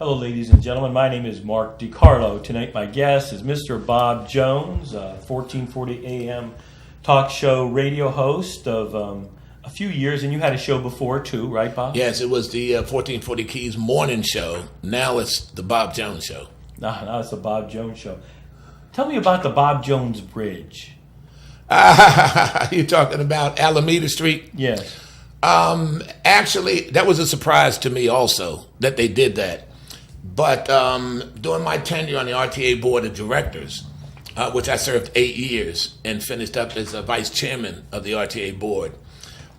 Hello, ladies and gentlemen. My name is Mark DiCarlo. Tonight, my guest is Mr. Bob Jones, 1440 AM talk show radio host of a few years. And you had a show before, too, right, Bob? Yes, it was the 1440 Keys morning show. Now it's the Bob Jones show. Now it's the Bob Jones show. Tell me about the Bob Jones Bridge. You're talking about Alameda Street? Yes. Actually, that was a surprise to me also that they did that. But during my tenure on the RTA Board of Directors, which I served 8 years and finished up as a vice chairman of the RTA Board,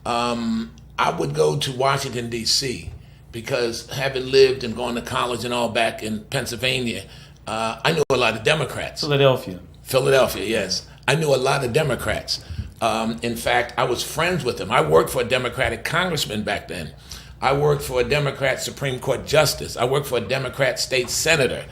I would go to Washington, D.C. because having lived and gone to college and all back in Pennsylvania, I knew a lot of Democrats. Philadelphia, yes. I knew a lot of Democrats. In fact, I was friends with them. I worked for a Democratic congressman back then. I worked for a Democrat Supreme Court justice. I worked for a Democrat state senator.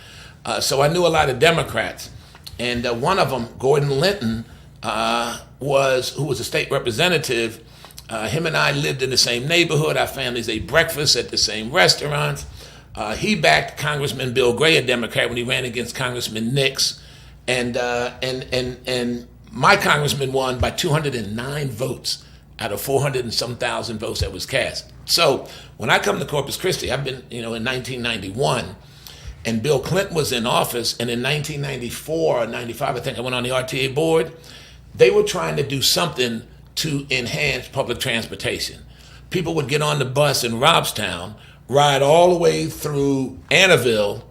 So I knew a lot of Democrats. And one of them, Gordon Linton, who was a state representative. Him and I lived in the same neighborhood. Our families ate breakfast at the same restaurants. He backed Congressman Bill Gray, a Democrat, when he ran against Congressman Nix. And my congressman won by 209 votes out of 400 and some thousand votes that was cast. So when I come to Corpus Christi, I've been, in 1991, and Bill Clinton was in office, and in 1994 or 95, I think I went on the RTA board, they were trying to do something to enhance public transportation. People would get on the bus in Robstown, ride all the way through Annaville,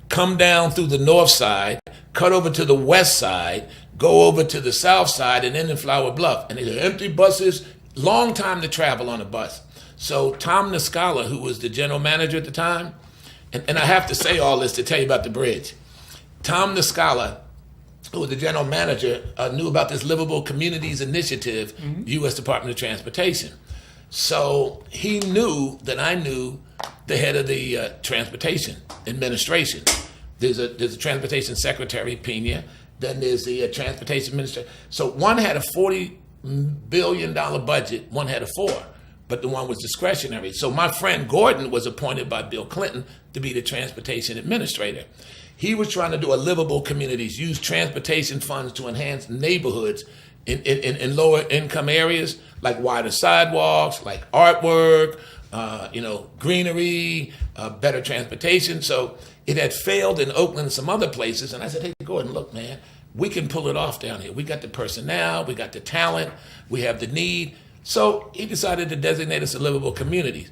come down through the north side, cut over to the west side, go over to the south side, and then in Flower Bluff. And these are empty buses, long time to travel on a bus. So Tom Niscala, who was the general manager at the time, and I have to say all this to tell you about the bridge. Tom Niscala, who was the general manager, knew about this Livable Communities Initiative, U.S. Department of Transportation. So he knew that I knew the head of the Transportation Administration. There's a Transportation Secretary, Pena, then there's the Transportation Minister. So one had a $40 billion budget, one had a $4 billion, but the one was discretionary. So my friend Gordon was appointed by Bill Clinton to be the Transportation Administrator. He was trying to do a livable communities, use transportation funds to enhance neighborhoods in lower income areas, like wider sidewalks, like artwork, greenery, better transportation. So it had failed in Oakland and some other places. And I said, hey, Gordon, look, man, we can pull it off down here. We got the personnel, we got the talent, we have the need. So he decided to designate us a livable community.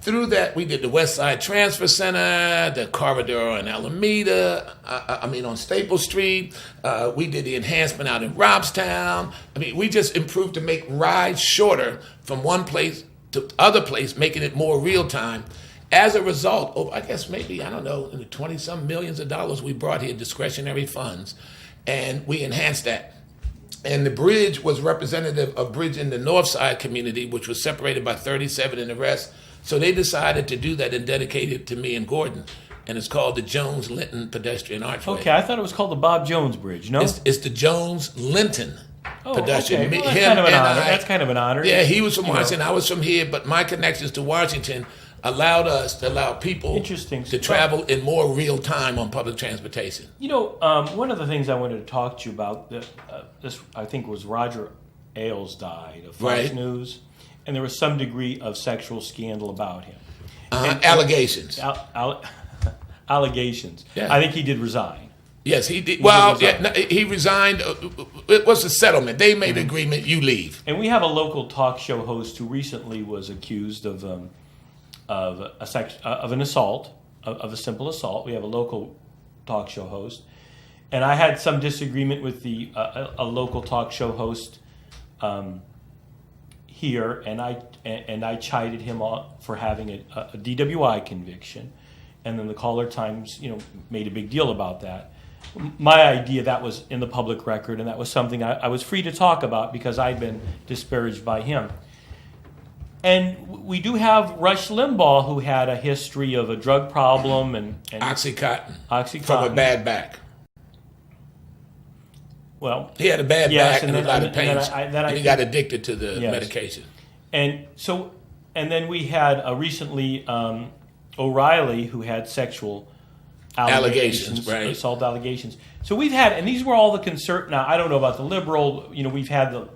Through that, we did the West Side Transfer Center, the corridor on Alameda, on Staple Street. We did the enhancement out in Robstown. We just improved to make rides shorter from one place to other place, making it more real time. As a result, in the 20-some millions of dollars we brought here, discretionary funds, and we enhanced that. And the bridge was representative of bridging the North Side community, which was separated by 37 and the rest. So they decided to do that and dedicate it to me and Gordon. And it's called the Jones-Linton Pedestrian Archway. Okay, I thought it was called the Bob Jones Bridge, no? It's the Jones-Linton pedestrian. Okay. Well, that's kind of an honor. Yeah, he was from Washington, I was from here, but my connections to Washington allowed us to allow people to travel in more real time on public transportation. One of the things I wanted to talk to you about, this I think was Roger Ailes died of Fox News, and there was some degree of sexual scandal about him. Allegations. Allegations. Yeah. I think he did resign. Yes, he did. He resigned. It was a settlement. They made an agreement, you leave. And we have a local talk show host who recently was accused of an assault, of a simple assault. We have a local talk show host, and I had some disagreement with a local talk show host here, and I chided him for having a DWI conviction, and then the Caller Times, made a big deal about that. My idea, that was in the public record, and that was something I was free to talk about because I'd been disparaged by him. And we do have Rush Limbaugh, who had a history of a drug problem and Oxycontin from a bad back. Well, he had a bad back and a lot of pain, and he got addicted to the medication. And then we had recently O'Reilly, who had sexual Allegations, right. assault allegations. So we've had, and these were all the now I don't know about the liberal. We've had a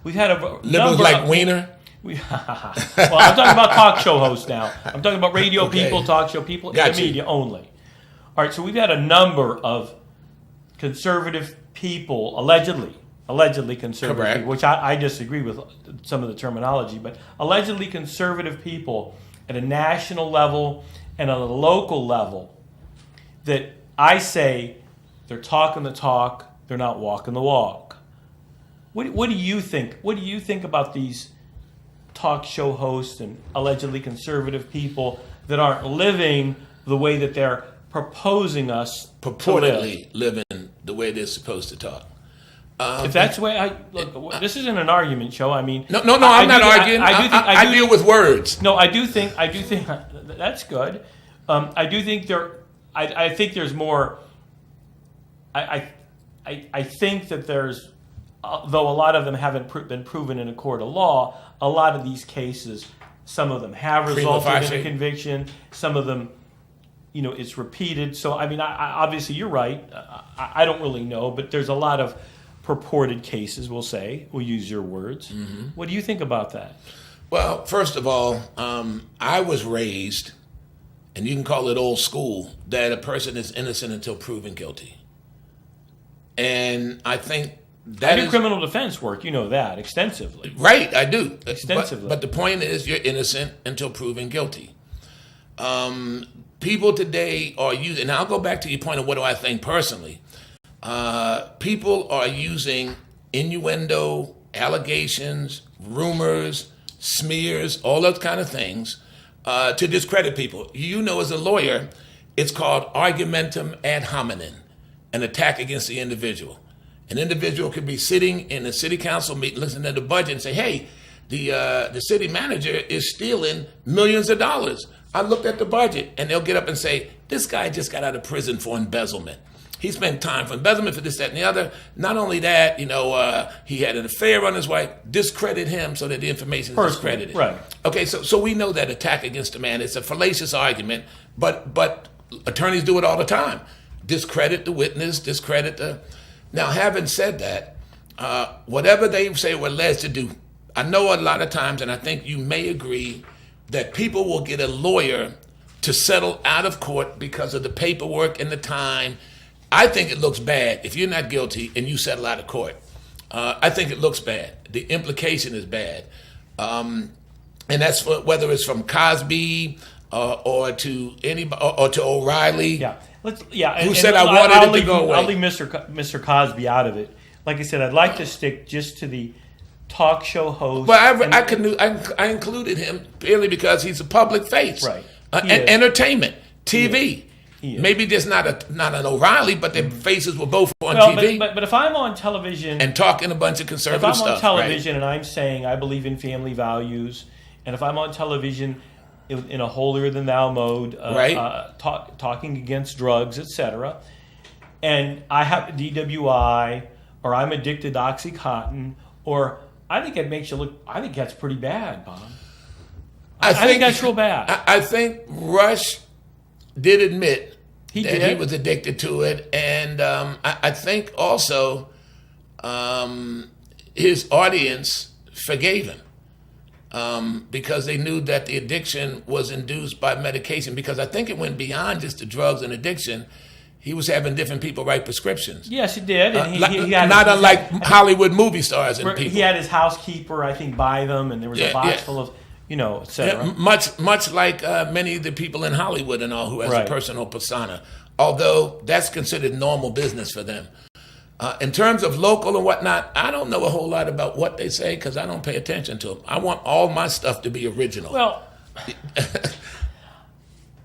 Liberals number like of, Wiener. well, I'm talking about talk show hosts now. I'm talking about radio people, talk show people, Got and the you. media only. All right, so we've had a number of conservative people, allegedly conservative Correct. people, which I disagree with some of the terminology, but allegedly conservative people at a national level and at a local level that I say they're talking the talk, they're not walking the walk. What do you think? What do you think about these talk show hosts and allegedly conservative people that aren't living the way that they're proposing us to live? Purportedly living the way they're supposed to talk. If that's the way look, this isn't an argument show. I mean, No, I'm not arguing. I deal with words. No, I do think that's good. I do think I think there's more. I think that there's, though a lot of them haven't been proven in a court of law, a lot of these cases, some of them have resulted in a conviction. Some of them, it's repeated. So I mean, I obviously you're right. I don't really know, but there's a lot of purported cases. We'll use your words. Mm-hmm. What do you think about that? Well, first of all, I was raised, and you can call it old school, that a person is innocent until proven guilty. And I think that I do criminal defense work. You know that extensively. Right, I do. Extensively. But the point is, you're innocent until proven guilty. People today are using, and I'll go back to your point of what do I think personally. People are using innuendo, allegations, rumors, smears, all those kind of things to discredit people. As a lawyer, it's called argumentum ad hominem, an attack against the individual. An individual could be sitting in a city council meeting, listening to the budget, and say, "Hey, the city manager is stealing millions of dollars. I looked at the budget," and they'll get up and say, "This guy just got out of prison for embezzlement. He spent time for embezzlement, for this, that, and the other. Not only that, he had an affair on his wife. Discredit him so that the information is discredited." Right. Okay, so we know that attack against a man, it's a fallacious argument, but attorneys do it all the time. Discredit the witness, discredit the... Now, having said that, whatever they say we're alleged to do, I know a lot of times, and I think you may agree, that people will get a lawyer to settle out of court because of the paperwork and the time. I think it looks bad if you're not guilty and you settle out of court. I think it looks bad. The implication is bad. And that's whether it's from Cosby or to anybody or to O'Reilly. Yeah. Who said I wanted it to go away. I'll leave Mr. Cosby out of it. Like I said, I'd like to stick just to the talk show host. Well, I included him purely because he's a public face. Right. Entertainment, TV. Maybe there's not an O'Reilly, but their faces were both on TV. But if I'm on television and talking a bunch of conservative stuff, if I'm on television and I'm saying I believe in family values, and if I'm on television in a holier than thou mode, talking against drugs, etc., and I have a DWI, or I'm addicted to OxyContin, or I think it makes you look. I think that's pretty bad, Bob. I think that's real bad. I think Rush did admit he was addicted to it, and I think also his audience forgave him because they knew that the addiction was induced by medication. Because I think it went beyond just the drugs and addiction. He was having different people write prescriptions. Yes, he did. And he had not unlike Hollywood movie stars and people. He had his housekeeper, I think, buy them, and there was a box full of, et cetera. Yeah, much like many of the people in Hollywood and all who has a personal persona. Although that's considered normal business for them. In terms of local and whatnot, I don't know a whole lot about what they say because I don't pay attention to them. I want all my stuff to be original. Well...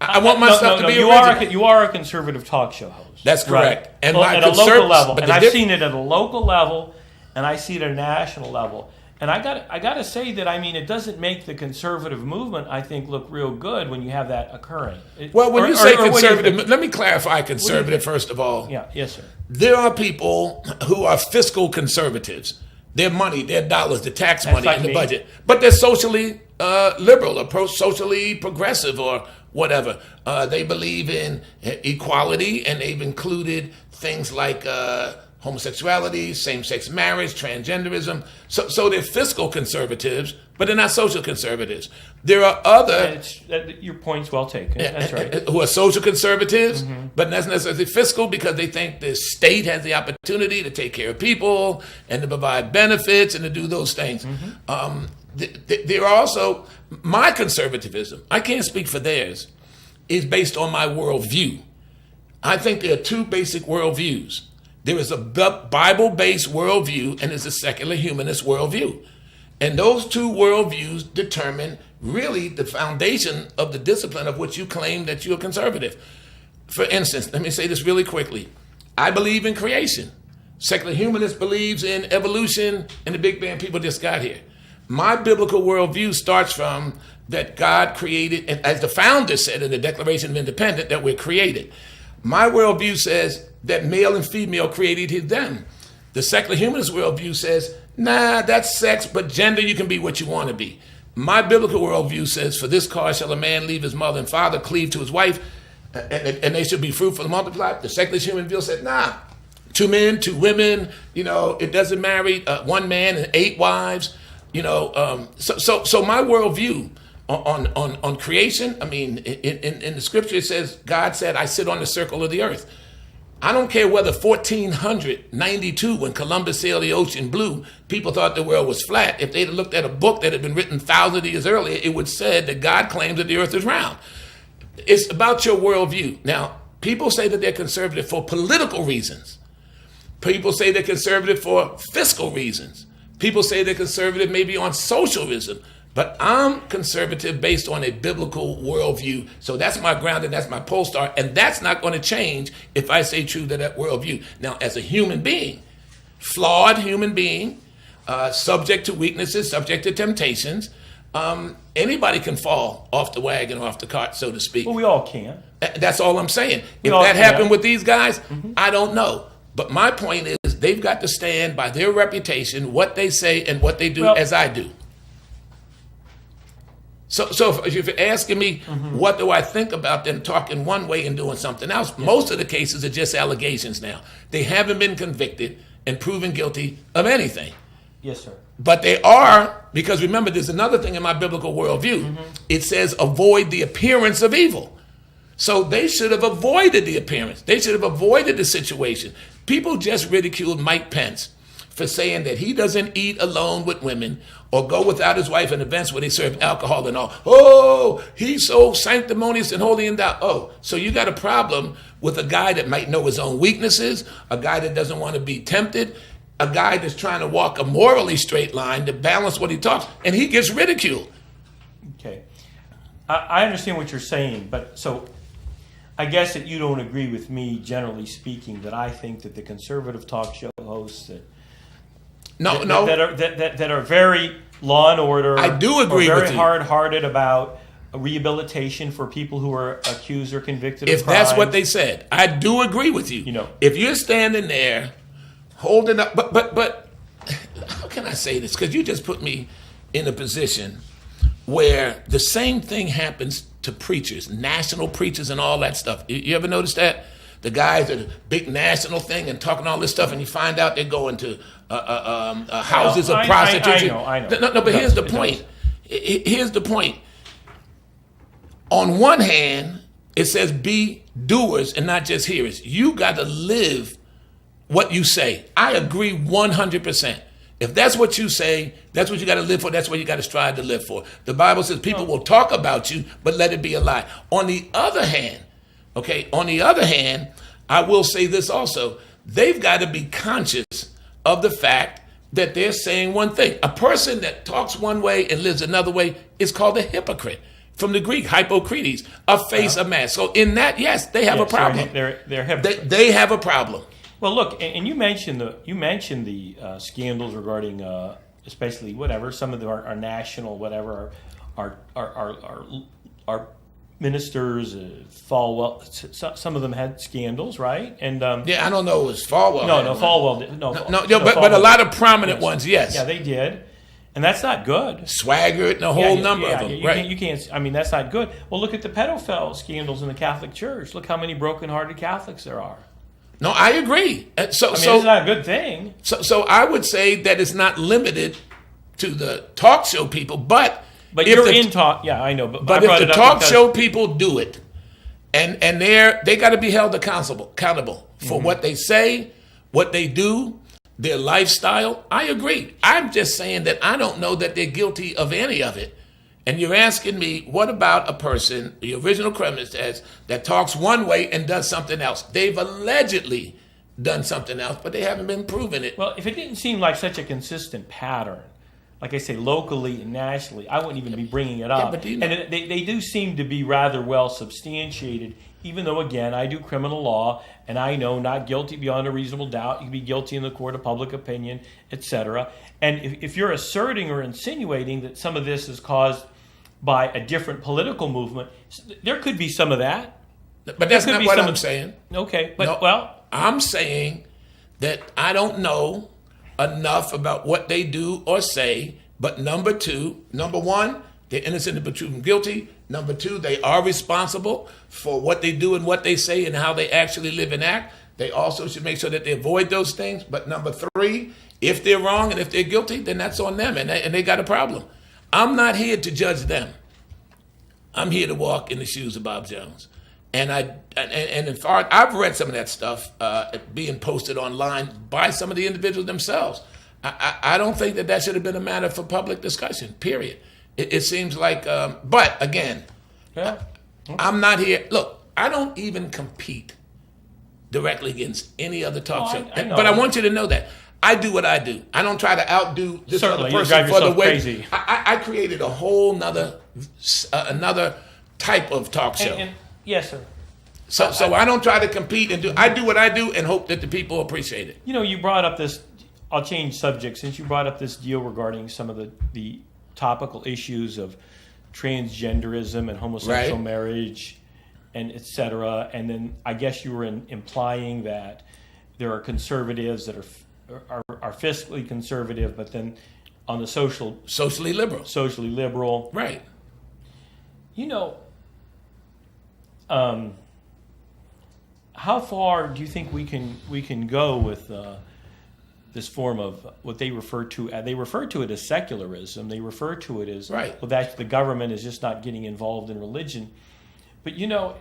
I want my stuff to be original. You are a conservative talk show host. That's correct. Right. And at a local level. And I've seen it at a local level, and I see it at a national level. And I got to say that, it doesn't make the conservative movement, I think, look real good when you have that occurring. When you say conservative, let me clarify conservative first of all. Yeah, yes, sir. There are people who are fiscal conservatives. Their money, their dollars, the tax money in the budget. But they're socially liberal or socially progressive or whatever. They believe in equality, and they've included things like homosexuality, same-sex marriage, transgenderism. So they're fiscal conservatives, but they're not social conservatives. There are other your point's well taken. That's right. who are social conservatives, but not necessarily fiscal, because they think the state has the opportunity to take care of people and to provide benefits and to do those things. There are also my conservatism. I can't speak for theirs. Is based on my worldview. I think there are two basic worldviews. There is a Bible-based worldview and there's a secular humanist worldview. And those two worldviews determine really the foundation of the discipline of which you claim that you're conservative. For instance, let me say this really quickly. I believe in creation. Secular humanist believes in evolution, and the Big Bang people just got here. My biblical worldview starts from that God created, and as the founder said in the Declaration of Independence, that we're created. My worldview says that male and female created them. The secular humanist worldview says, nah, that's sex, but gender, you can be what you want to be. My biblical worldview says, for this cause shall a man leave his mother and father, cleave to his wife, and they should be fruitful and multiply. The secular human view said, nah, 2 men, 2 women, it doesn't marry 1 man and 8 wives. So my worldview on creation, I mean, in the scripture it says, God said, I sit on the circle of the earth. I don't care whether 1492, when Columbus sailed the ocean blue, people thought the world was flat. If they'd looked at a book that had been written thousands of years earlier, it would say that God claims that the earth is round. It's about your worldview. Now, people say that they're conservative for political reasons. People say they're conservative for fiscal reasons. People say they're conservative maybe on socialism. But I'm conservative based on a biblical worldview. So that's my ground and that's my pole star. And that's not going to change if I say true to that worldview. Now, as a human being, flawed human being, subject to weaknesses, subject to temptations, anybody can fall off the wagon or off the cart, so to speak. Well, we all can. That's all I'm saying. If that happened with these guys, I don't know. But my point is they've got to stand by their reputation, what they say and what they do, as I do. So if you're asking me, what do I think about them talking one way and doing something else? Yes. Most of the cases are just allegations now. They haven't been convicted and proven guilty of anything. Yes, sir. But they are, because remember, there's another thing in my biblical worldview. It says avoid the appearance of evil. So they should have avoided the appearance. They should have avoided the situation. People just ridiculed Mike Pence for saying that he doesn't eat alone with women or go without his wife in events where they serve alcohol and all. Oh, he's so sanctimonious and holy and thou. Oh, so you got a problem with a guy that might know his own weaknesses, a guy that doesn't want to be tempted, a guy that's trying to walk a morally straight line to balance what he talks, and he gets ridiculed. Okay. I understand what you're saying, but so I guess that you don't agree with me, generally speaking, that I think that the conservative talk show hosts that are very law and order. I do agree with you. Very hard-hearted about rehabilitation for people who are accused or convicted of crimes. If that's what they said, I do agree with you. If you're standing there holding up, but how can I say this? Because you just put me in a position where the same thing happens to preachers, national preachers and all that stuff. You ever notice that? The guys at a big national thing and talking all this stuff, and you find out they're going to houses of prostitution. I know. No, but here's the point. Here's the point. On one hand, it says be doers and not just hearers. You got to live what you say. I agree 100%. If that's what you say, that's what you got to live for. That's what you got to strive to live for. The Bible says people will talk about you, but let it be a lie. On the other hand, I will say this also. They've got to be conscious of the fact that they're saying one thing. A person that talks one way and lives another way is called a hypocrite. From the Greek, hypocrites, a face, a mask. So in that, yes, they have a problem. They're hypocrites. They have a problem. Well, look, and you mentioned the scandals regarding, especially whatever some of our national whatever our ministers, Falwell. Some of them had scandals, right? And I don't know. It was Falwell. No, Falwell. But a lot of prominent ones, yes. Yeah, they did. And that's not good. Swaggart, and a whole number of them. You Right. you can't. I mean, that's not good. Well, look at the pedophile scandals in the Catholic Church. Look how many broken-hearted Catholics there are. No, I agree. And so, I mean, so, it's not a good thing. so I would say that it's not limited to the talk show people, but But if you're the, in talk. Yeah, I know. But I But brought if it the up talk because- show people do it, and they got to be held accountable for what they say, what they do, their lifestyle. I agree. I'm just saying that I don't know that they're guilty of any of it. And you're asking me, what about a person, the original criminal says, that talks one way and does something else? They've allegedly done something else, but they haven't been proven it. Well, if it didn't seem like such a consistent pattern, like I say, locally and nationally, I wouldn't even be bringing it up. but do you know- And they do seem to be rather well substantiated, even though, again, I do criminal law, and I know not guilty beyond a reasonable doubt. You can be guilty in the court of public opinion, etc. And if you're asserting or insinuating that some of this is caused by a different political movement, there could be some of that. But that's could not be what some I'm of- saying. Okay, but, No, well, I'm saying that I don't know enough about what they do or say, but number one, they're innocent until proven guilty. Number two, they are responsible for what they do and what they say and how they actually live and act. They also should make sure that they avoid those things. But number three, if they're wrong and if they're guilty, then that's on them, and they got a problem. I'm not here to judge them. I'm here to walk in the shoes of Bob Jones. And in far, I've read some of that stuff being posted online by some of the individuals themselves. I don't think that should have been a matter for public discussion, period. It seems like, but again, yeah. I'm not here. Look, I don't even compete directly against any other talk show. I know. But I want you to know that. I do what I do. I don't try to outdo this Certainly, other you person drive for the yourself way. crazy. I created a whole another type of talk show. Yes, sir. So I don't try to compete and do. I do what I do and hope that the people appreciate it. You know, you brought up this. I'll change subject since you brought up this deal regarding some of the topical issues of transgenderism and homosexual Right. marriage, and et cetera. And then I guess you were implying that there are conservatives that are fiscally conservative, but then on the Socially liberal. socially liberal. Right. You know, how far do you think we can go with this form of what they refer to? They refer to it as secularism. They refer to it as Right. well, that the government is just not getting involved in religion. But you know,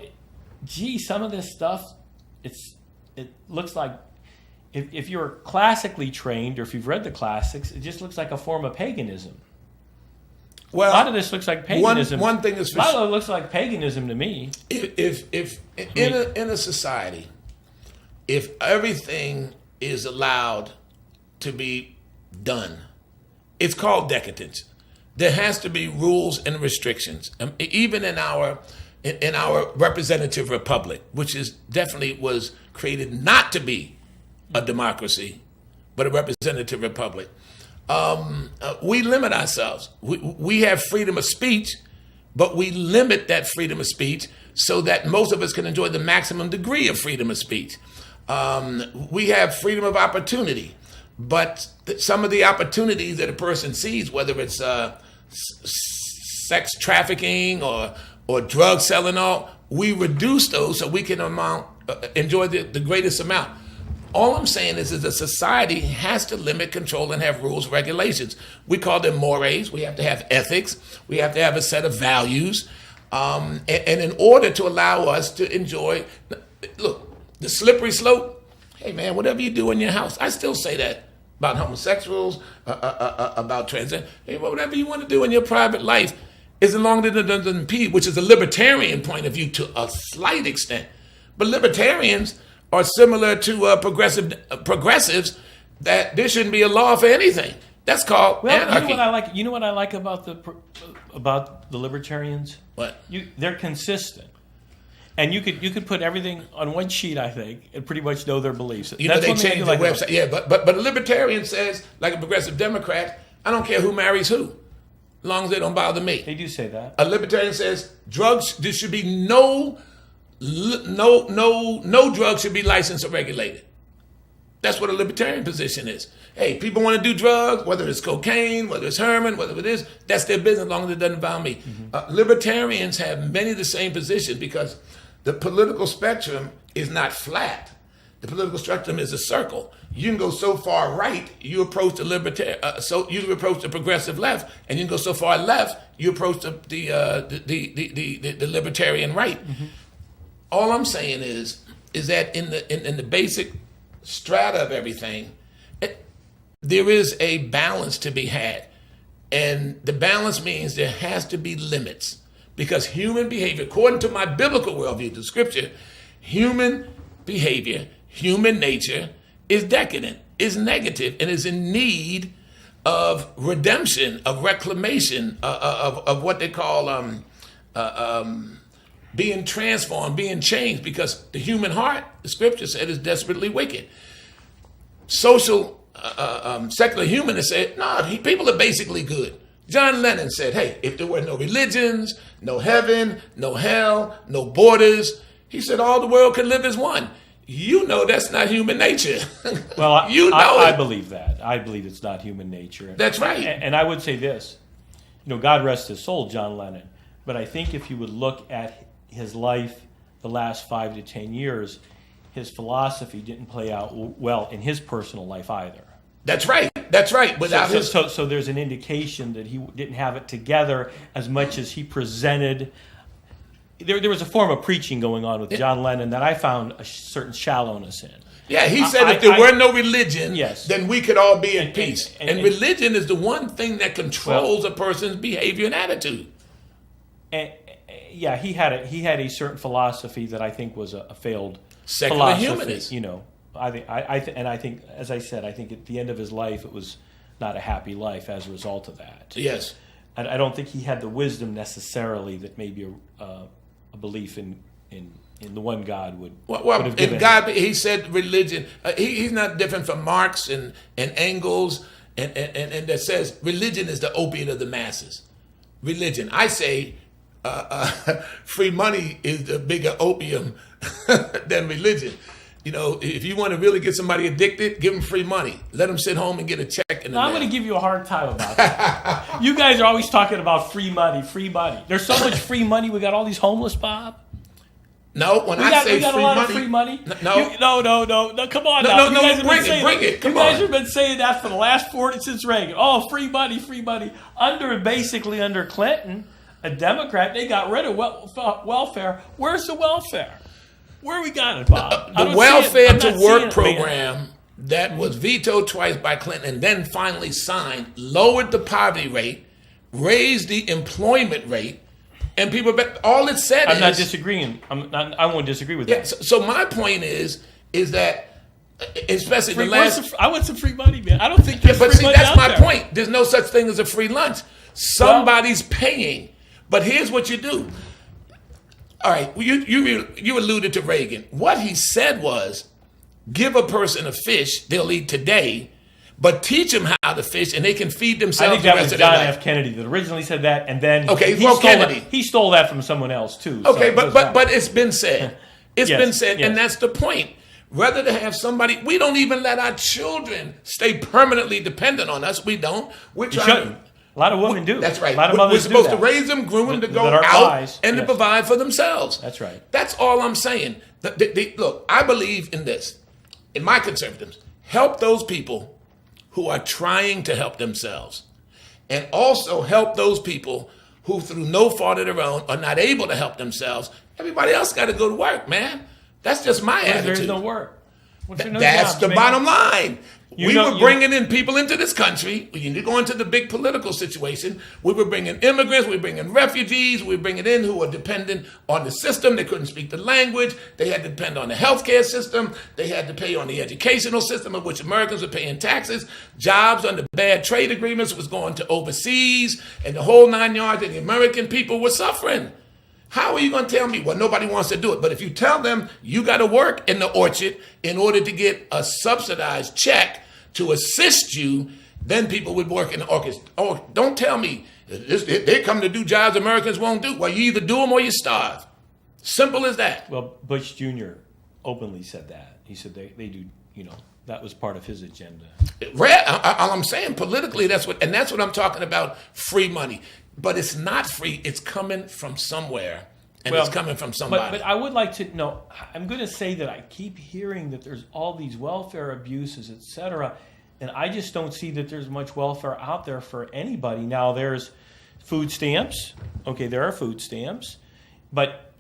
gee, some of this stuff, it looks like if you're classically trained or if you've read the classics, it just looks like a form of paganism. A Well, lot of this looks like paganism. One thing is a for lot sure. of it looks like paganism to me. If in a society, if everything is allowed to be done, it's called decadence. There has to be rules and restrictions. Even in our representative republic, which is definitely was created not to be a democracy, but a representative republic. We limit ourselves. We have freedom of speech, but we limit that freedom of speech so that most of us can enjoy the maximum degree of freedom of speech. We have freedom of opportunity, but some of the opportunities that a person sees, whether it's sex trafficking or drug selling, we reduce those so we can enjoy the greatest amount. All I'm saying is that society has to limit, control, and have rules, regulations. We call them mores. We have to have ethics. We have to have a set of values. And in order to allow us to enjoy, look, the slippery slope, hey man, whatever you do in your house, I still say that about homosexuals, about transgender, hey, whatever you want to do in your private life, as long as it doesn't impede, which is a libertarian point of view to a slight extent. But libertarians are similar to progressives that there shouldn't be a law for anything. That's called anarchy. You know what I like about the libertarians? What? They're consistent, and you could put everything on one sheet, I think, and pretty much know their beliefs. You know, That's they one thing I change do the like website. Yeah, but a libertarian says, like a progressive Democrat, I don't care who marries who, as long as they don't bother me. They do say that. A libertarian says drugs. There should be no drugs should be licensed or regulated. That's what a libertarian position is. Hey, people want to do drugs, whether it's cocaine, whether it's heroin, whether it is, that's their business as long as it doesn't involve me. Libertarians have many of the same positions because the political spectrum is not flat. The political spectrum is a circle. You can go so far right, you approach the libertarian. So you approach the progressive left, and you can go so far left, you approach the libertarian right. All I'm saying is that in the basic strata of everything, there is a balance to be had, and the balance means there has to be limits because human behavior, according to my biblical worldview, the scripture, human behavior. Human nature is decadent, is negative, and is in need of redemption, of reclamation, of what they call being transformed, being changed, because the human heart, the scripture said, is desperately wicked. Social, secular humanists said, no, people are basically good. John Lennon said, hey, if there were no religions, no heaven, no hell, no borders, he said all the world could live as one. You know that's not human nature. Well, I believe that. I believe it's not human nature. That's right. And I would say this, God rest his soul, John Lennon. But I think if you would look at his life the last 5 to 10 years, his philosophy didn't play out well in his personal life either. That's right. That's right. So there's an indication that he didn't have it together as much as he presented. There was a form of preaching going on with John Lennon that I found a certain shallowness in. Yeah, he said if there were no religion, yes, then we could all be at peace. And religion is the one thing that controls a person's behavior and attitude. And he had a certain philosophy that I think was a failed secular philosophy. Humanist. I think, as I said, I think at the end of his life, it was not a happy life as a result of that. Yes. And I don't think he had the wisdom necessarily that maybe a belief in the one God would have given in God, he said religion. He's not different from Marx and Engels and that says religion is the opiate of the masses. Religion. I say free money is the bigger opium than religion. If you want to really get somebody addicted, give them free money. Let them sit home and get a check. I'm going to give you a hard time about that. You guys are always talking about free money, free money. There's so much free money. We got all these homeless, Bob. No, we got a lot of free money. No, come on now. Bring it. Come on. You guys have been saying that for the last 40 since Reagan. Oh, free money. Basically under Clinton, a Democrat, they got rid of welfare. Where's the welfare? Where we got it, Bob? The welfare to work program that was vetoed twice by Clinton and then finally signed lowered the poverty rate, raised the employment rate, and people. All it said is. I'm not disagreeing. I won't disagree with that. So my point is that, especially the last. I want some free money, man. I don't think there's free money that's out my there. point. There's no such thing as a free lunch. Somebody's paying, but here's what you do. All right, you alluded to Reagan. What he said was, give a person a fish, they'll eat today, but teach them how to fish, and they can feed themselves. I think that was John F. Kennedy that originally said that, and then he stole that from someone else too. Okay, but it's been said. It's been said, yes. And that's the point. Rather to have somebody, we don't even let our children stay permanently dependent on us. We don't. We're trying. A lot of women do. That's right. A lot of mothers We're supposed do to raise them, groom them to go out and to provide for themselves. That's right. That's all I'm saying. Look, I believe in this. In my conservatives, help those people who are trying to help themselves, and also help those people who, through no fault of their own, are not able to help themselves. Everybody else got to go to work, man. That's just my attitude. There's no work. That's the bottom line. We were bringing in people into this country. You go into the big political situation. We were bringing immigrants. We were bringing refugees. We were bringing in who were dependent on the system. They couldn't speak the language. They had to depend on the healthcare system. They had to pay on the educational system, of which Americans were paying taxes. Jobs under bad trade agreements was going to overseas, and the whole 9 yards. And the American people were suffering. How are you going to tell me? Well, nobody wants to do it. But if you tell them you got to work in the orchard in order to get a subsidized check to assist you, then people would work in the orchard. Oh, don't tell me they come to do jobs Americans won't do. Well, you either do them or you starve. Simple as that. Well, Bush Jr. openly said that. He said they do, that was part of his agenda. All I'm saying politically, that's what I'm talking about. Free money, but it's not free. It's coming from somewhere, and it's coming from somebody. But I would like to know. I'm going to say that I keep hearing that there's all these welfare abuses, etc., and I just don't see that there's much welfare out there for anybody. Now there's food stamps. Okay, there are food stamps, but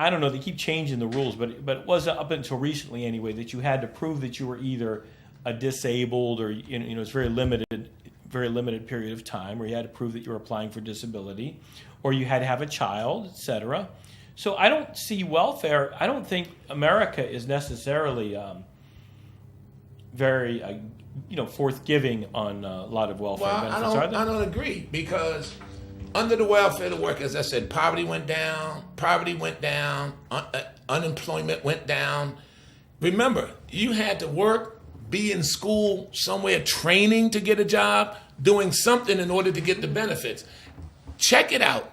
I don't know. They keep changing the rules, but it was up until recently anyway that you had to prove that you were either a disabled or it's very limited period of time where you had to prove that you were applying for disability, or you had to have a child, etc. So I don't see welfare. I don't think America is necessarily very forthgiving on a lot Well, benefits. I don't agree, because under the welfare to work, as I said, poverty went down, unemployment went down. Remember, you had to work, be in school, somewhere training to get a job, doing something in order to get the benefits. Check it out.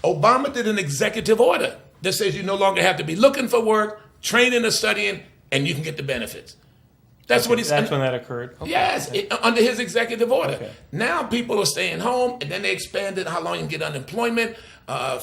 Obama did an executive order that says you no longer have to be looking for work, training or studying, and you can get the benefits. That's what he said. That's when that occurred? Okay. Yes, under his executive order. Okay. Now people are staying home, and then they expanded how long you can get unemployment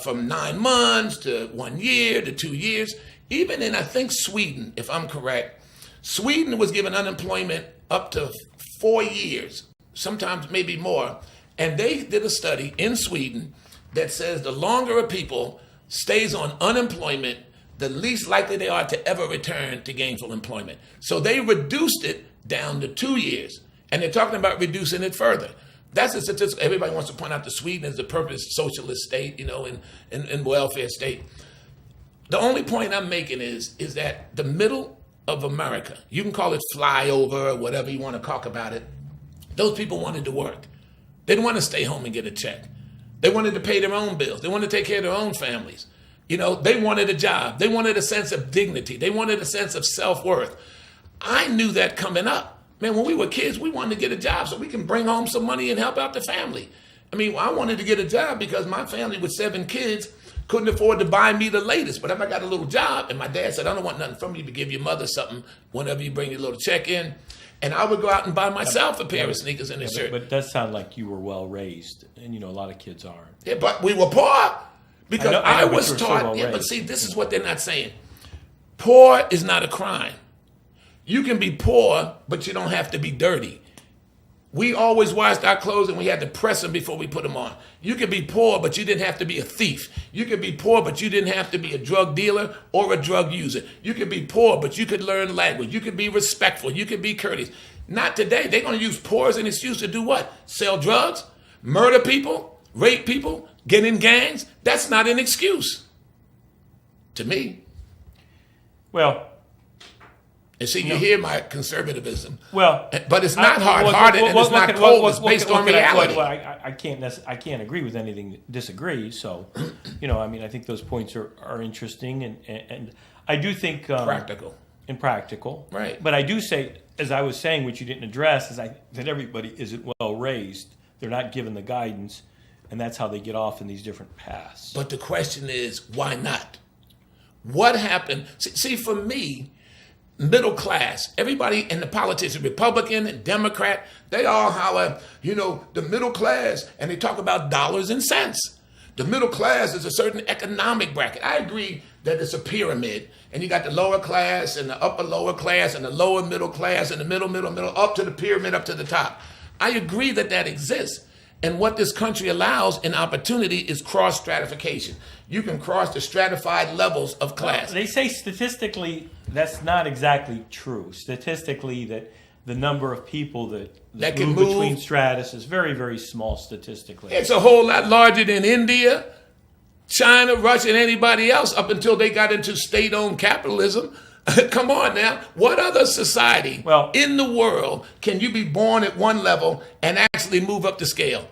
from 9 months to 1 year to 2 years. Even in, I think, Sweden, if I'm correct, Sweden was given unemployment up to 4 years, sometimes maybe more. And they did a study in Sweden that says the longer a people stays on unemployment, the least likely they are to ever return to gainful employment. So they reduced it down to 2 years, and they're talking about reducing it further. That's a statistic. Everybody wants to point out that Sweden is the perfect socialist state, in welfare state. The only point I'm making is that the middle of America, you can call it flyover or whatever you want to talk about it, those people wanted to work. They didn't want to stay home and get a check. They wanted to pay their own bills. They wanted to take care of their own families. They wanted a job. They wanted a sense of dignity. They wanted a sense of self-worth. I knew that coming up. Man, when we were kids, we wanted to get a job so we can bring home some money and help out the family. I wanted to get a job because my family with 7 kids couldn't afford to buy me the latest. But if I got a little job, and my dad said, I don't want nothing from you, but give your mother something whenever you bring your little check in. And I would go out and buy myself a pair of sneakers and a shirt. But it does sound like you were well raised, and a lot of kids aren't. Yeah, but we were poor. Because I was taught, but see, this is what they're not saying. Poor is not a crime. You can be poor, but you don't have to be dirty. We always washed our clothes and we had to press them before we put them on. You could be poor, but you didn't have to be a thief. You could be poor, but you didn't have to be a drug dealer or a drug user. You could be poor, but you could learn language. You could be respectful. You could be courteous. Not today. They're going to use poor as an excuse to do what? Sell drugs? Murder people? Rape people? Get in gangs? That's not an excuse to me. Well, and see, you hear my conservatism. Well, but it's not hard-hearted and it's not cold. It's based on reality. I can't agree with anything, disagree. So, I think those points are interesting, and I do think practical. Right. But I do say, as I was saying, which you didn't address, is that everybody isn't well raised. They're not given the guidance. And that's how they get off in these different paths. But the question is, why not? What happened? See, for me, middle class, everybody in the politics, Republican and Democrat, they all holler, the middle class, and they talk about dollars and cents. The middle class is a certain economic bracket. I agree that it's a pyramid, and you got the lower class and the upper lower class and the lower middle class and the middle, up to the pyramid, up to the top. I agree that exists. And what this country allows in opportunity is cross stratification. You can cross the stratified levels of class. Well, they say statistically that's not exactly true. Statistically, that the number of people that can move between stratus is very, very small statistically. It's a whole lot larger than India, China, Russia, and anybody else up until they got into state-owned capitalism. Come on now. What other society in the world can you be born at one level and actually move up the scale?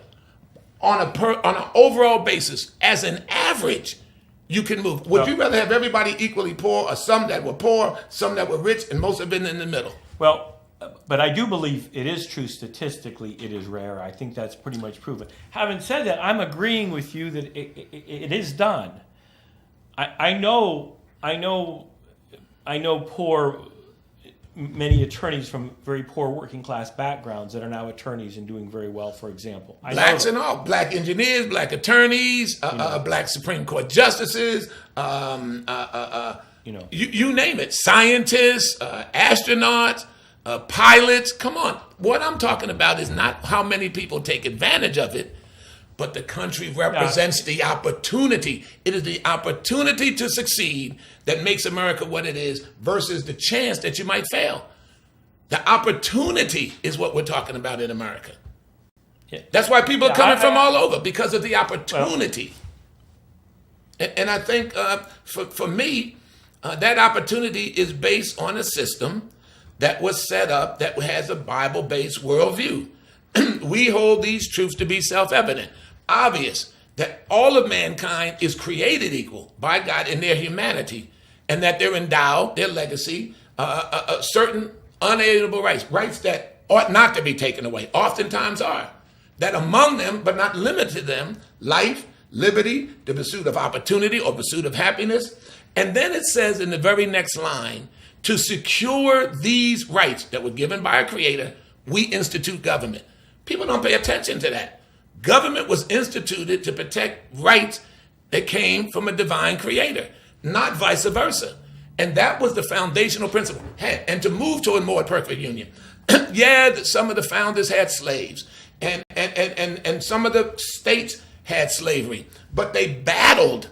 On an overall basis, as an average, you can move. Would you rather have everybody equally poor, or some that were poor, some that were rich, and most have been in the middle? Well, but I do believe it is true statistically. It is rare. I think that's pretty much proven. Having said that, I'm agreeing with you that it is done. I know poor many attorneys from very poor working class backgrounds that are now attorneys and doing very well, for example. I know Blacks that. and all, black engineers, black attorneys, black Supreme Court justices, you name it, scientists, astronauts, pilots. Come on. What I'm talking about is not how many people take advantage of it, but the country represents the opportunity. It is the opportunity to succeed that makes America what it is versus the chance that you might fail. The opportunity is what we're talking about in America. Yeah. That's why people are coming from all over, because of the opportunity. And I think for me, that opportunity is based on a system that was set up that has a Bible-based worldview. We hold these truths to be self-evident, obvious, that all of mankind is created equal by God in their humanity, and that they're endowed, their legacy, certain unalienable rights that ought not to be taken away, oftentimes are. That among them, but not limited to them, life, liberty, the pursuit of opportunity or pursuit of happiness. And then it says in the very next line, to secure these rights that were given by our Creator, we institute government. People don't pay attention to that. Government was instituted to protect rights that came from a divine Creator, not vice versa. And that was the foundational principle. And to move to a more perfect union. Some of the founders had slaves, and some of the states had slavery, but they battled.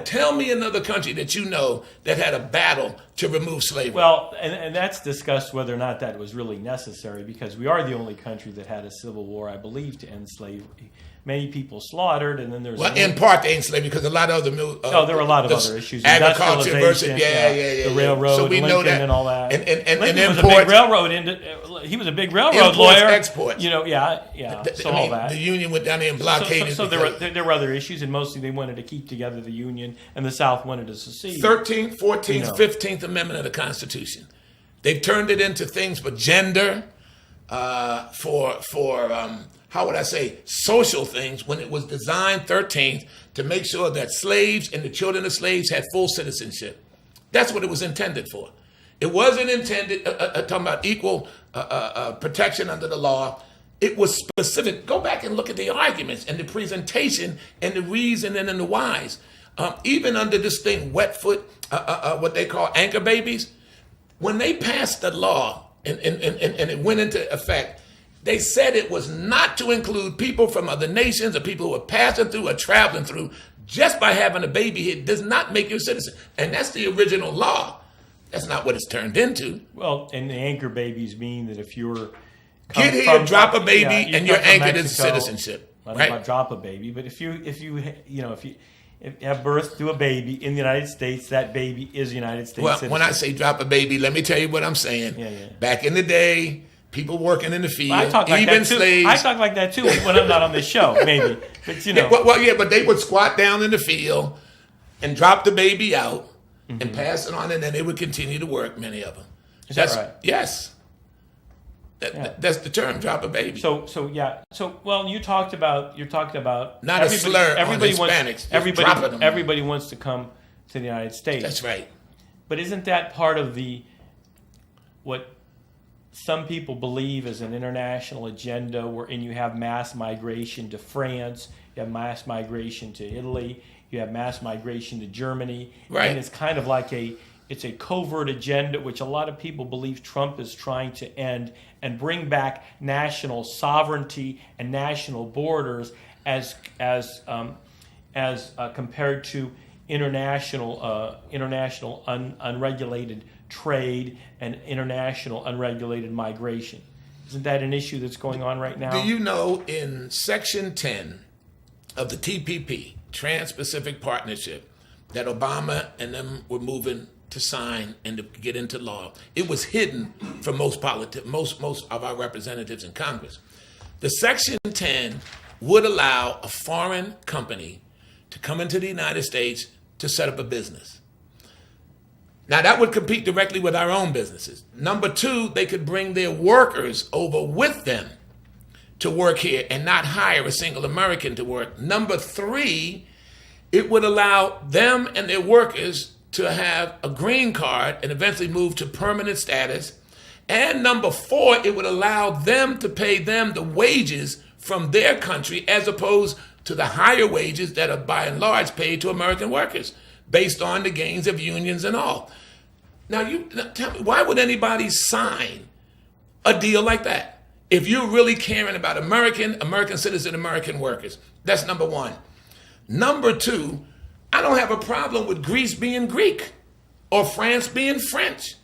Tell me another country that you know that had a battle to remove slavery. Well, and that's discussed whether or not that was really necessary, because we are the only country that had a civil war, I believe, to end slavery. Many people slaughtred, and then there's... Well, in part they ain't slavery, because a lot of other... there were a lot of other issues. Agriculture versus... The railroad, so we Lincoln know that. And all that. And Lincoln was imports, a big railroad... He was a big railroad lawyer. Exports. All that. The Union went down there and blockaded. So there were other issues, and mostly they wanted to keep together the Union, and the South wanted to secede. 13th, 14th, 15th Amendment of the Constitution. They've turned it into things for gender, how would I say, social things, when it was designed, 13th, to make sure that slaves and the children of slaves had full citizenship. That's what it was intended for. It wasn't intended, talking about equal protection under the law. It was specific. Go back and look at the arguments and the presentation and the reasoning and the whys. Even under this thing, wetfoot, what they call anchor babies, when they passed the law and it went into effect, they said it was not to include people from other nations or people who are passing through or traveling through. Just by having a baby, it does not make you a citizen. And that's the original law. That's not what it's turned into. Well, and the anchor babies mean that if you're... Get here, drop a baby, and you're anchored in citizenship. I don't know about drop a baby, but if you have birth to a baby in the United States, that baby is a United States citizen. When I say drop a baby, let me tell you what I'm saying. Back in the day, people working in the field, slaves. I talk like that too when I'm not on this show, maybe. But but they would squat down in the field and drop the baby out and pass it on, and then they would continue to work, many of them. Is that right? Yes. That's the term, drop a baby. So you talked about not a slur on Hispanics. Everybody wants to come to the United States. That's right. But isn't that part of what some people believe is an international agenda, wherein you have mass migration to France, you have mass migration to Italy, you have mass migration to Germany, right? And it's kind of like it's a covert agenda, which a lot of people believe Trump is trying to end and bring back national sovereignty and national borders as compared to international unregulated trade and international unregulated migration. Isn't that an issue that's going on right now? Do you know in Section 10 of the TPP, Trans-Pacific Partnership, that Obama and them were moving to sign and to get into law? It was hidden from most of our representatives in Congress. The Section 10 would allow a foreign company to come into the United States to set up a business. Now, that would compete directly with our own businesses. Number two, they could bring their workers over with them to work here and not hire a single American to work. Number three, it would allow them and their workers to have a green card and eventually move to permanent status. And number 4, it would allow them to pay them the wages from their country as opposed to the higher wages that are by and large paid to American workers based on the gains of unions and all. Now, tell me, why would anybody sign a deal like that if you're really caring about American citizen, American workers? That's number 1. Number 2, I don't have a problem with Greece being Greek or France being French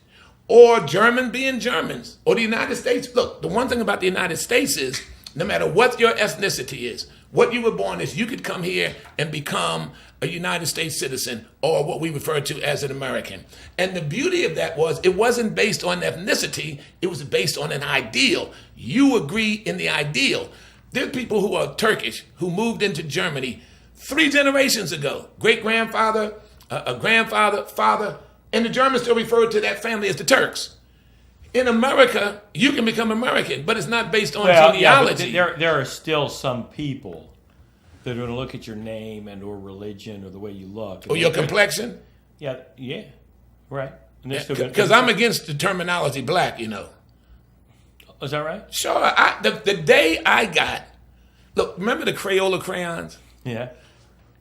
or German being Germans or the United States. Look, the one thing about the United States is no matter what your ethnicity is, what you were born as, you could come here and become a United States citizen or what we refer to as an American. And the beauty of that was it wasn't based on ethnicity, it was based on an ideal. You agree in the ideal. There are people who are Turkish who moved into Germany 3 generations ago, great-grandfather, a grandfather, father, and the Germans still refer to that family as the Turks. In America, you can become American, but it's not based on genealogy. Yeah, but there are still some people that are going to look at your name and or religion or the way you look. Or your complexion? Yeah, right. Because I'm against the terminology black, you know. Is that right? Sure. The day I got, look, remember the Crayola crayons? Yeah.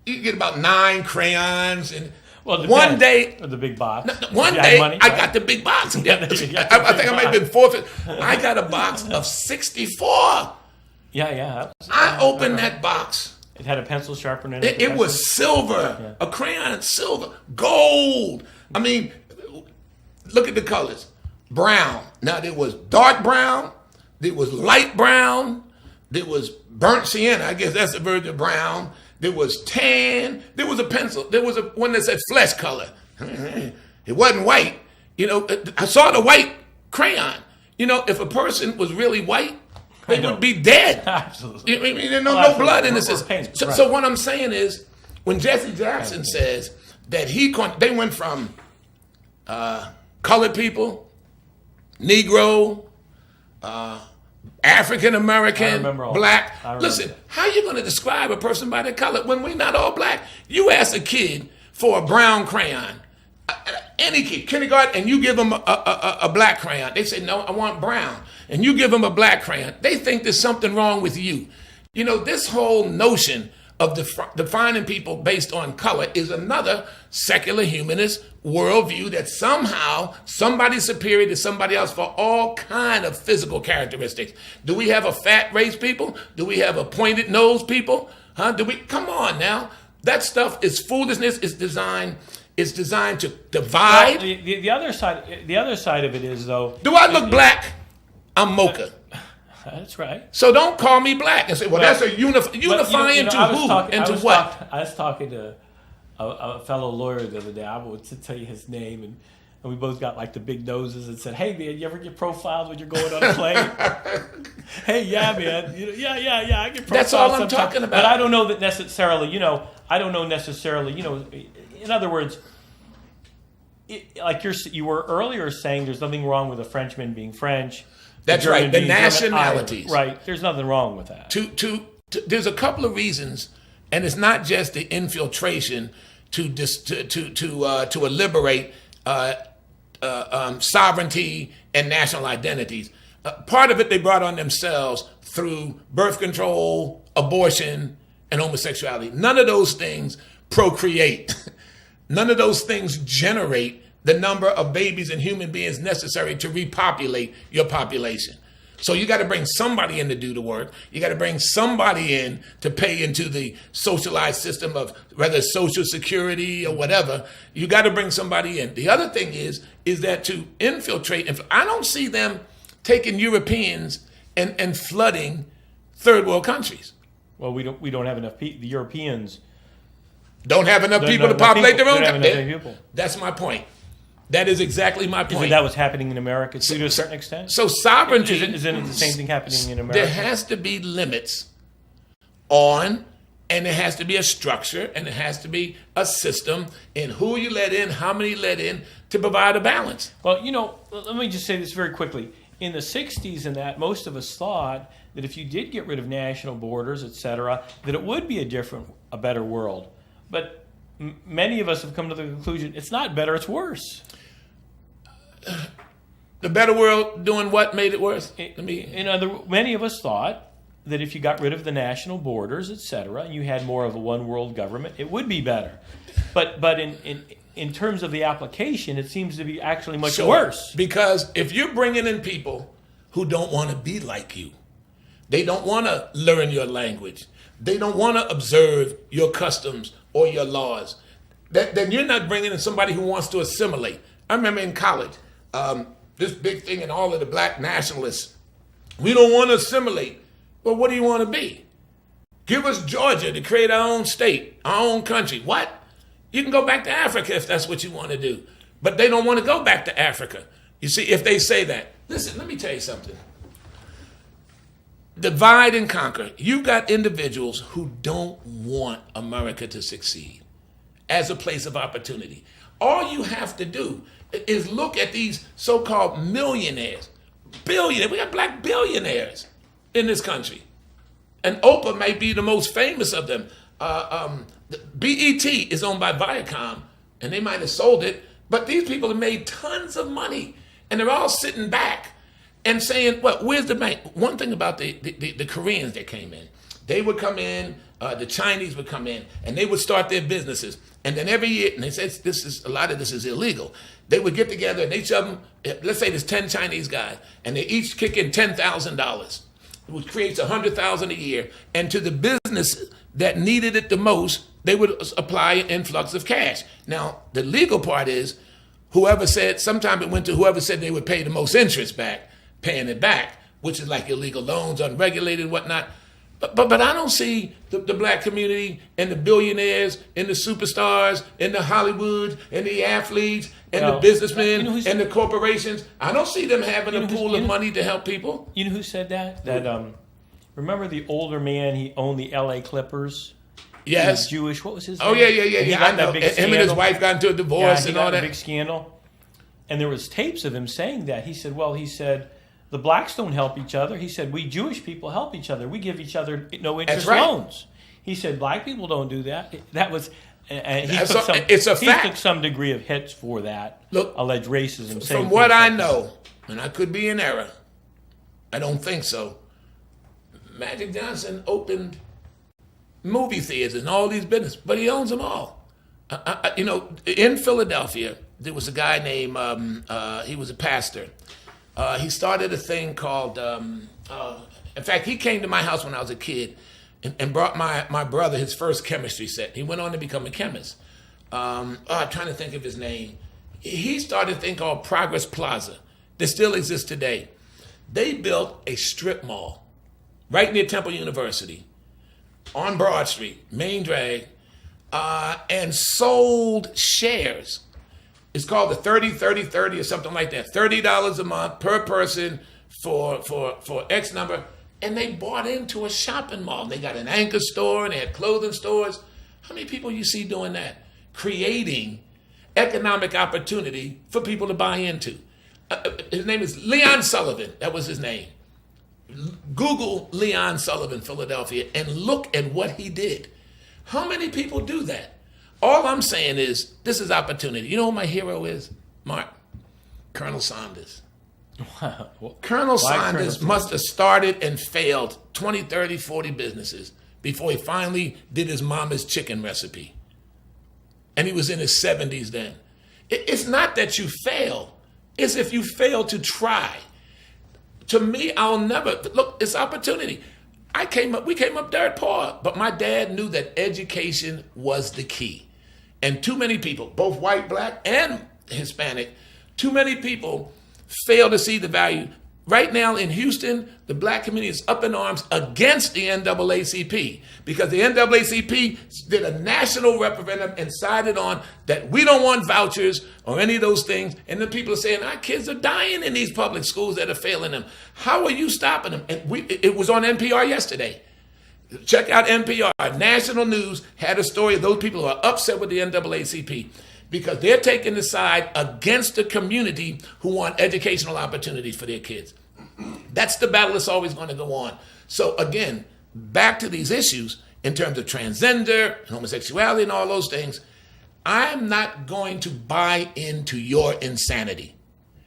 You get about 9 crayons and one day, or the big box. One day, I got the big box. I think I might have been 4th. I got a box of 64. Yeah. I opened that box. It had a pencil sharpener in it. It was silver, a crayon, silver, gold. I mean, look at the colors. Brown. Now, there was dark brown. There was light brown. There was burnt sienna. I guess that's a version of brown. There was tan. There was a pencil. There was one that said flesh color. It wasn't white. You know, I saw the white crayon. You know, if a person was really white, they would be dead. Absolutely. I mean, there's no blood in the system. So what I'm saying is, when Jesse Jackson says that they went from colored people, Negro, African American, black. Listen, how are you going to describe a person by their color when we're not all black? You ask a kid for a brown crayon, any kid, kindergarten, and you give them a black crayon. They say, no, I want brown. And you give them a black crayon. They think there's something wrong with you. You know, this whole notion of defining people based on color is another secular humanist worldview that somehow somebody's superior to somebody else for all kind of physical characteristics. Do we have a fat race people? Do we have a pointed nose people? Come on now. That stuff is foolishness. It's designed to divide. Well, the other side of it is, though. Do I look black? I'm mocha. That's right. So don't call me black and say, well that's a unifying to who and to what? I was talking to a fellow lawyer the other day. I would tell you his name, and we both got like the big noses and said, hey, man, you ever get profiled when you're going on a plane? Hey, yeah, man. Yeah, I get profiled. That's all I'm sometimes. talking about. But I don't know that necessarily, in other words, like you were earlier saying there's nothing wrong with a Frenchman being French. That's right. The nationalities. Right. There's nothing wrong with that. There's a couple of reasons, and it's not just the infiltration to liberate sovereignty and national identities. Part of it they brought on themselves through birth control, abortion, and homosexuality. None of those things procreate. None of those things generate the number of babies and human beings necessary to repopulate your population. So you got to bring somebody in to do the work. You got to bring somebody in to pay into the socialized system of whether it's Social Security or whatever. You got to bring somebody in. The other thing is that to infiltrate, I don't see them taking Europeans and flooding third world countries. Well, we don't have enough people. The Europeans don't have enough people to populate their own country. That's my point. That is exactly my point. Isn't that what's happening in America too, to a certain extent? So sovereignty... Isn't it the same thing happening in America? There has to be limits on, and there has to be a structure, and there has to be a system in who you let in, how many you let in, to provide a balance. Well, let me just say this very quickly. In the 60s and that, most of us thought that if you did get rid of national borders, et cetera, that it would be a better world. But many of us have come to the conclusion it's not better, it's worse. The better world doing what made it worse? Many of us thought that if you got rid of the national borders, et cetera, and you had more of a one world government, it would be better. But in terms of the application, it seems to be actually much worse. Because if you're bringing in people who don't want to be like you, they don't want to learn your language, they don't want to observe your customs or your laws, then you're not bringing in somebody who wants to assimilate. I remember in college, this big thing in all of the black nationalists, we don't want to assimilate. Well, what do you want to be? Give us Georgia to create our own state, our own country. What? You can go back to Africa if that's what you want to do. But they don't want to go back to Africa. You see, if they say that. Listen, let me tell you something. Divide and conquer. You've got individuals who don't want America to succeed as a place of opportunity. All you have to do is look at these so-called millionaires, billionaires. We got black billionaires in this country. And Oprah may be the most famous of them. BET is owned by Viacom, and they might have sold it, but these people have made tons of money, and they're all sitting back and saying, well, where's the bank? One thing about the Koreans that came in, they would come in, the Chinese would come in, and they would start their businesses. And then every year, and they said a lot of this is illegal, they would get together and each of them, let's say there's 10 Chinese guys, and they each kick in $10,000, which creates $100,000 a year. And to the business that needed it the most, they would apply an influx of cash. Now, the legal part is sometimes it went to whoever said they would pay the most interest back, paying it back, which is like illegal loans, unregulated and whatnot. But I don't see the black community and the billionaires and the superstars and the Hollywood and the athletes and the businessmen and the corporations. I don't see them having a pool of money to help people. You know who said that? Remember the older man, he owned the LA Clippers? Yes. He was Jewish. What was his name? Oh, yeah. I know. Him and his wife got into a divorce and all that. A big scandal. And there was tapes of him saying that. He said, the blacks don't help each other. He said, we Jewish people help each other. We give each other no interest loans. He said, black people don't do that. That was, and it's a fact. He took some degree of hits for that. Look, alleged racism. From what I know, and I could be in error, I don't think so. Magic Johnson opened movie theaters and all these businesses, but he owns them all. In Philadelphia, there was a guy named, he was a pastor. He started a thing called, in fact, he came to my house when I was a kid and brought my brother his first chemistry set. He went on to become a chemist. I'm trying to think of his name. He started a thing called Progress Plaza that still exists today. They built a strip mall right near Temple University on Broad Street, main drag, and sold shares. It's called the 30-30-30 or something like that. $30 a month per person for X number. And they bought into a shopping mall. They got an anchor store and they had clothing stores. How many people you see doing that? Creating economic opportunity for people to buy into. His name is Leon Sullivan. That was his name. Google Leon Sullivan, Philadelphia, and look at what he did. How many people do that? All I'm saying is, this is opportunity. You know who my hero is, Mark? Colonel Sanders. Wow. Colonel Sanders must have started and failed 20, 30, 40 businesses before he finally did his mama's chicken recipe. And he was in his 70s then. It's not that you fail. It's if you fail to try. To me, I'll never, look, it's opportunity. We came up dirt poor, but my dad knew that education was the key. And too many people, both white, black, and Hispanic, too many people fail to see the value. Right now in Houston, the black community is up in arms against the NAACP because the NAACP did a national referendum and decided on that we don't want vouchers or any of those things. And then people are saying, our kids are dying in these public schools that are failing them. How are you stopping them? And it was on NPR yesterday. Check out NPR. National News had a story of those people who are upset with the NAACP because they're taking the side against the community who want educational opportunities for their kids. That's the battle that's always going to go on. So again, back to these issues in terms of transgender, homosexuality, and all those things. I'm not going to buy into your insanity.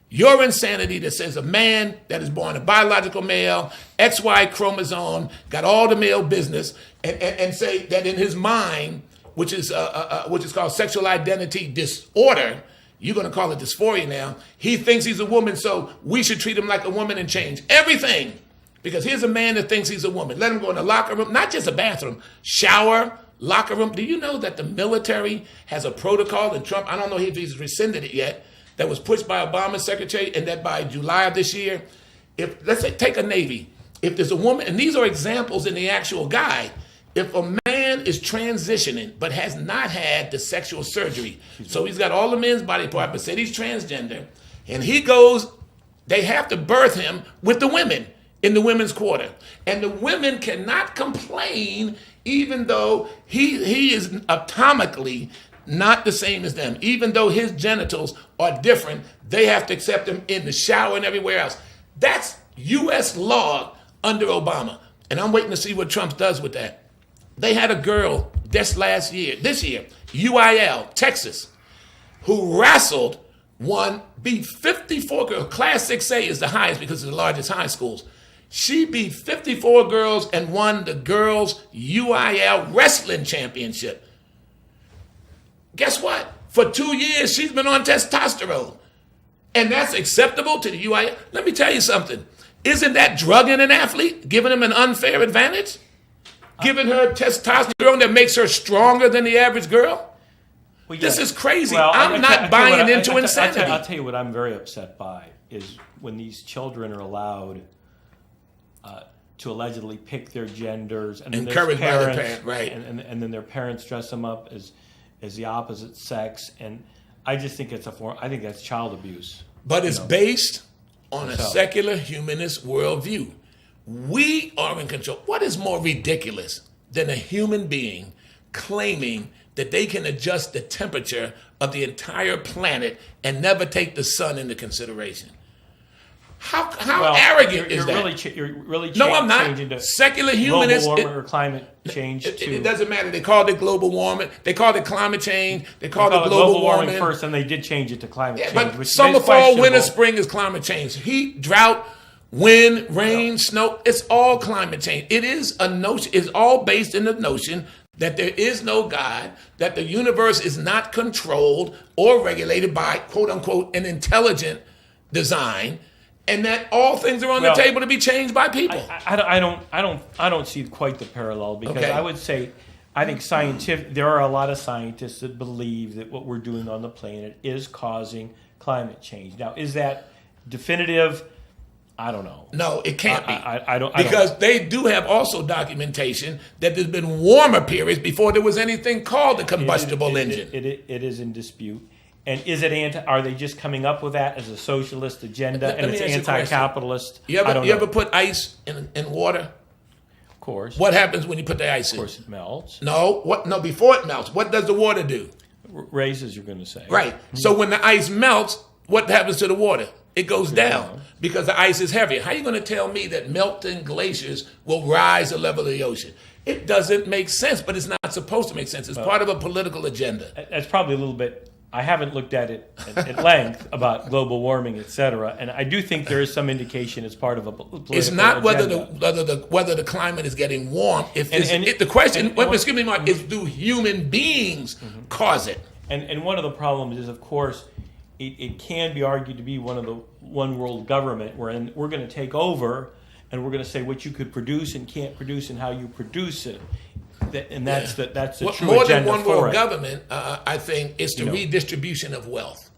Your insanity that says a man that is born a biological male, XY chromosome, got all the male business, and say that in his mind, which is called sexual identity disorder, you're going to call it dysphoria now, he thinks he's a woman, so we should treat him like a woman and change everything. Because here's a man that thinks he's a woman. Let him go in the locker room, not just a bathroom, shower, locker room. Do you know that the military has a protocol, and Trump, I don't know if he's rescinded it yet, that was pushed by Obama's secretary, and that by July of this year, if, let's say, take a Navy, if there's a woman, and these are examples in the actual guide, if a man is transitioning but has not had the sexual surgery, so he's got all the men's body parts, but said he's transgender, and he goes, they have to birth him with the women in the women's quarter. And the women cannot complain even though he is atomically not the same as them. Even though his genitals are different, they have to accept him in the shower and everywhere else. That's U.S. law under Obama. And I'm waiting to see what Trump does with that. They had a girl this year, UIL, Texas, who wrestled, beat 54 girls. Class 6A is the highest because it's the largest high schools. She beat 54 girls and won the girls' UIL wrestling championship. Guess what? For 2 years, she's been on testosterone. And that's acceptable to the UIL? Let me tell you something. Isn't that drugging an athlete, giving him an unfair advantage? Giving her testosterone that makes her stronger than the average girl? Well, this is crazy. Well, I'm not buying into insanity. I'll tell you what I'm very upset by is when these children are allowed to allegedly pick their genders and encouraged by their parents, right? And then their parents dress them up as the opposite sex, and I just think it's I think that's child abuse. But it's based on a secular humanist worldview. We are in control. What is more ridiculous than a human being claiming that they can adjust the temperature of the entire planet and never take the sun into consideration? How arrogant is that? You're really no, I'm not. Secular humanists. Global warming or climate change. It doesn't matter. They called it global warming. They called it climate change. They called it global warming first, and they did change it to climate change. But summer, fall, winter, spring is climate change. Heat, drought, wind, rain, snow. It's all climate change. It is a notion. It's all based in the notion that there is no God, that the universe is not controlled or regulated by, quote unquote, an intelligent design, and that all things are on the table to be changed by people. I don't see quite the parallel, because I would say, I think there are a lot of scientists that believe that what we're doing on the planet is causing climate change. Now, is that definitive? I don't know. No, it can't be. I don't because they do have also documentation that there's been warmer periods before there was anything called the combustible engine. It is in dispute. And is it are they just coming up with that as a socialist agenda, and it's anti-capitalist? You ever put ice in water? Of course. What happens when you put the ice in? Of course it melts. No, before it melts, what does the water do? Raises, you're going to say. Right. So when the ice melts, what happens to the water? It goes down because the ice is heavier. How are you going to tell me that melting glaciers will rise the level of the ocean? It doesn't make sense, but it's not supposed to make sense. It's part of a political agenda. That's probably a little bit... I haven't looked at it at length about global warming, et cetera, and I do think there is some indication it's part of a political It's not agenda. whether the climate is getting warm. The question, excuse me, Mark, is do human beings cause it? And one of the problems is, of course, it can be argued to be one of the one world government, wherein we're going to take over and we're going to say what you could produce and can't produce and how you produce it. And that's the true more agenda than one for world it. government, I think, is the redistribution of wealth.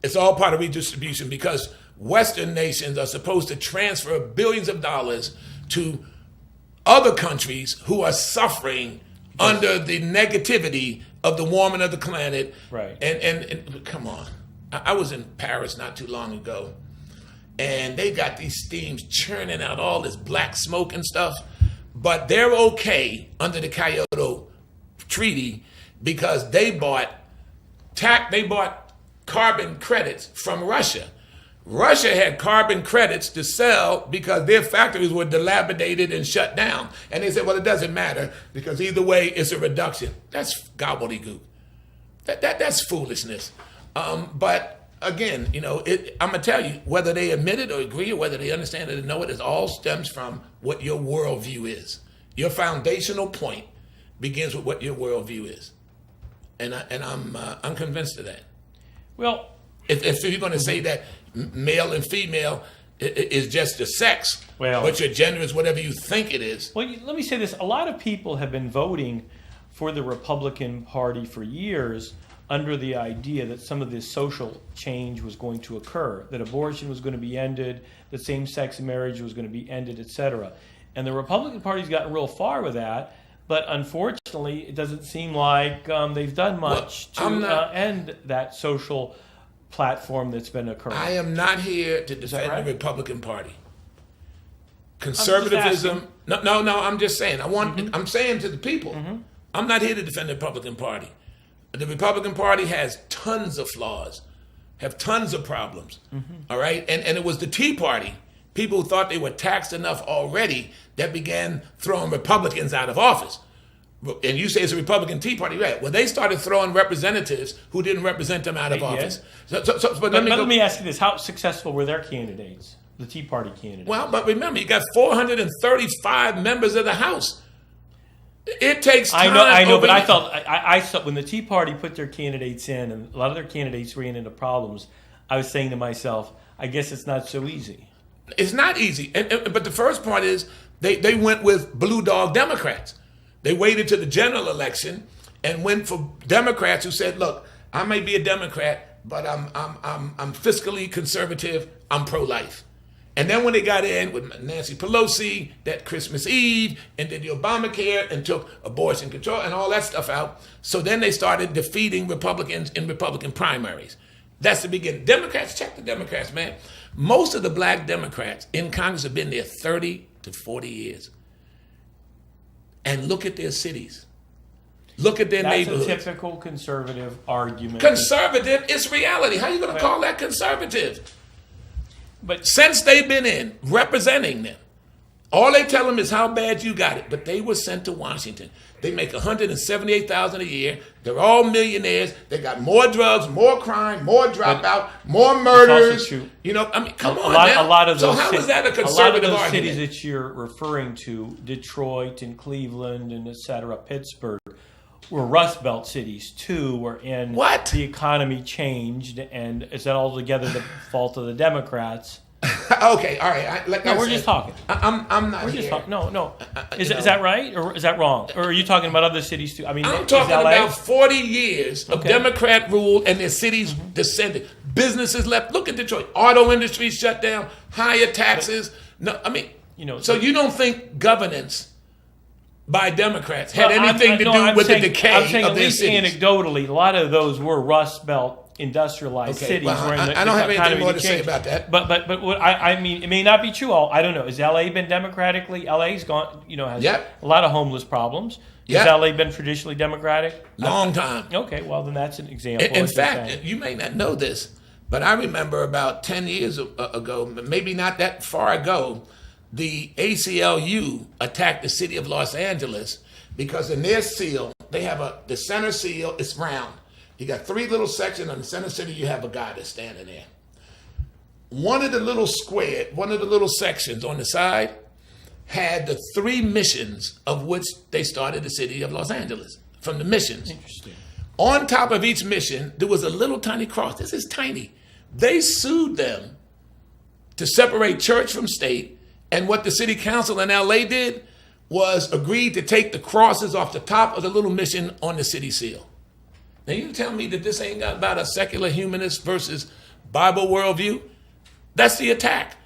It's all part of redistribution because Western nations are supposed to transfer billions of dollars to other countries who are suffering under the negativity of the warming of the planet. Right. And come on. I was in Paris not too long ago, and they got these steams churning out all this black smoke and stuff. But they're okay under the Kyoto Treaty because they bought carbon credits from Russia. Russia had carbon credits to sell because their factories were dilapidated and shut down. And they said, well, it doesn't matter because either way, it's a reduction. That's gobbledygook. That's foolishness. But again, I'm gonna tell you, whether they admit it or agree or whether they understand it or know it, it all stems from what your worldview is. Your foundational point begins with what your worldview is, and I'm convinced of that. Well, if you're going to say that male and female is just the sex, Well- but your gender is whatever you think it is. well, let me say this. A lot of people have been voting for the Republican Party for years under the idea that some of this social change was going to occur, that abortion was going to be ended, that same-sex marriage was going to be ended, etc. And the Republican Party's gotten real far with that, but unfortunately, it doesn't seem like they've done much I'm to not- end that social platform that's been occurring. I am not here to defend right? the Republican Party. Conservatism. No. I'm just saying. I'm saying to the people. I'm not here to defend the Republican Party. The Republican Party has tons of flaws, have tons of problems. All right, and it was the Tea Party, people who thought they were taxed enough already, that began throwing Republicans out of office. And you say it's a Republican Tea Party, right? Well, they started throwing representatives who didn't represent them out of office. But But let me ask you this: how successful were their candidates, the Tea Party candidates? Well, but remember, you got 435 members of the House. It takes time. I know, but I over- thought when the Tea Party put their candidates in, and a lot of their candidates ran into problems, I was saying to myself, I guess it's not so easy. It's not easy. But the first part is they went with blue dog Democrats. They waited to the general election and went for Democrats who said, "Look, I may be a Democrat, but I'm fiscally conservative. I'm pro-life." And then when they got in with Nancy Pelosi that Christmas Eve and did the Obamacare and took abortion control and all that stuff out, so then they started defeating Republicans in Republican primaries. That's the beginning. Democrats, check the Democrats, man. Most of the black Democrats in Congress have been there 30 to 40 years. And look at their cities. Look at their That's neighborhoods. a typical conservative argument. Conservative is reality. How are you going to call that conservative? But Since they've been in, representing them, all they tell them is how bad you got it. But they were sent to Washington. They make $178,000 a year. They're all millionaires. They got more drugs, more crime, more dropout, more murders. true. Come on, a lot of those So how is that a a lot of conservative those argument? cities that you're referring to, Detroit and Cleveland and et cetera, Pittsburgh, were Rust Belt cities too, wherein What? the economy changed, and is that altogether the fault of the Democrats? Okay, all right. No, we're just talking. I'm not We're here. just talking. No. Is you know. that right or is that wrong? Or are you talking about other cities too? I mean, I'm is talking LA? about 40 years of Okay. Democrat rule and their cities descended. Businesses left. Look at Detroit. Auto industry shut down. Higher taxes. No, I mean, so you don't think governance by Democrats had anything to do with the decay I'm saying of at their least cities? anecdotally, a lot of those were Rust Belt industrialized Okay, cities. well, where I don't have anything economy more to say changed. about that. But what I mean, it may not be true. I don't know. Has LA been democratically? LA's gone. Has Yep. a lot of homeless problems. Yep. Has LA been traditionally democratic? Long time. Okay, well then that's an example. In as you're fact, saying. you may not know this, but I remember about 10 years ago, maybe not that far ago, the ACLU attacked the city of Los Angeles because in their seal, they have the center seal, it's round. You got three little sections on the center city, you have a guy that's standing there. One of the little sections on the side had the three missions of which they started the city of Los Angeles, from the missions. Interesting. On top of each mission, there was a little tiny cross. This is tiny. They sued them to separate church from state, and what the city council in LA did was agreed to take the crosses off the top of the little mission on the city seal. Now you tell me that this ain't about a secular humanist versus Bible worldview? That's the attack.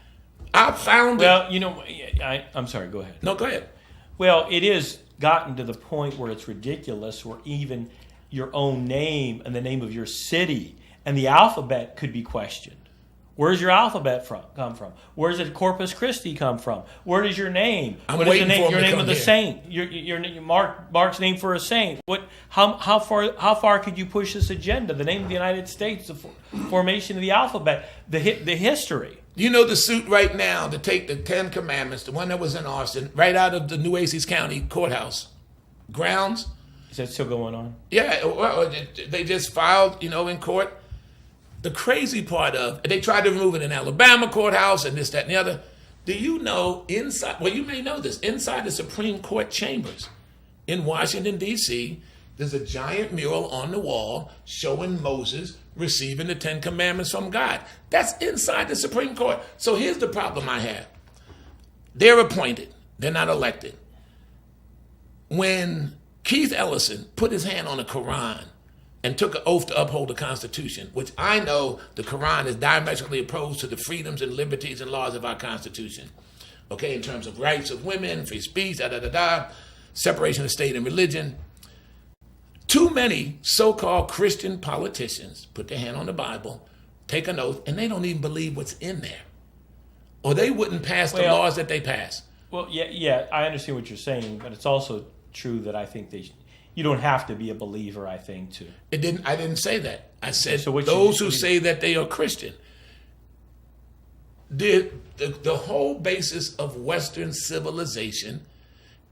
I found it. Well, I'm sorry. Go ahead. No, go ahead. Well, it is gotten to the point where it's ridiculous, where even your own name and the name of your city and the alphabet could be questioned. Where's your alphabet come from? Where does Corpus Christi come from? Where does your name? I'm what is waiting for him your to name come of the here. saint? Your Mark's name for a saint. How far could you push this agenda? The name of the United States, the formation of the alphabet, the history. You know the suit right now to take the 10 Commandments, the one that was in Austin, right out of the Nueces County courthouse grounds. Is that still going on? Yeah, well, they just filed, in court. The crazy part of they tried to remove it in Alabama courthouse and this, that, and the other. Do you know inside? Well, you may know this. Inside the Supreme Court chambers in Washington D.C., there's a giant mural on the wall showing Moses receiving the Ten Commandments from God. That's inside the Supreme Court. So here's the problem I have. They're appointed. They're not elected. When Keith Ellison put his hand on the Quran and took an oath to uphold the Constitution, which I know the Quran is diametrically opposed to the freedoms and liberties and laws of our Constitution, okay, in terms of rights of women, free speech, separation of state and religion. Too many so-called Christian politicians put their hand on the Bible, take an oath, and they don't even believe what's in there. Or they wouldn't pass the laws that they pass. Well, yeah, I understand what you're saying, but it's also true that I think you don't have to be a believer, I think, to. I didn't say that. I said So those who say that they are Christian. The whole basis of Western civilization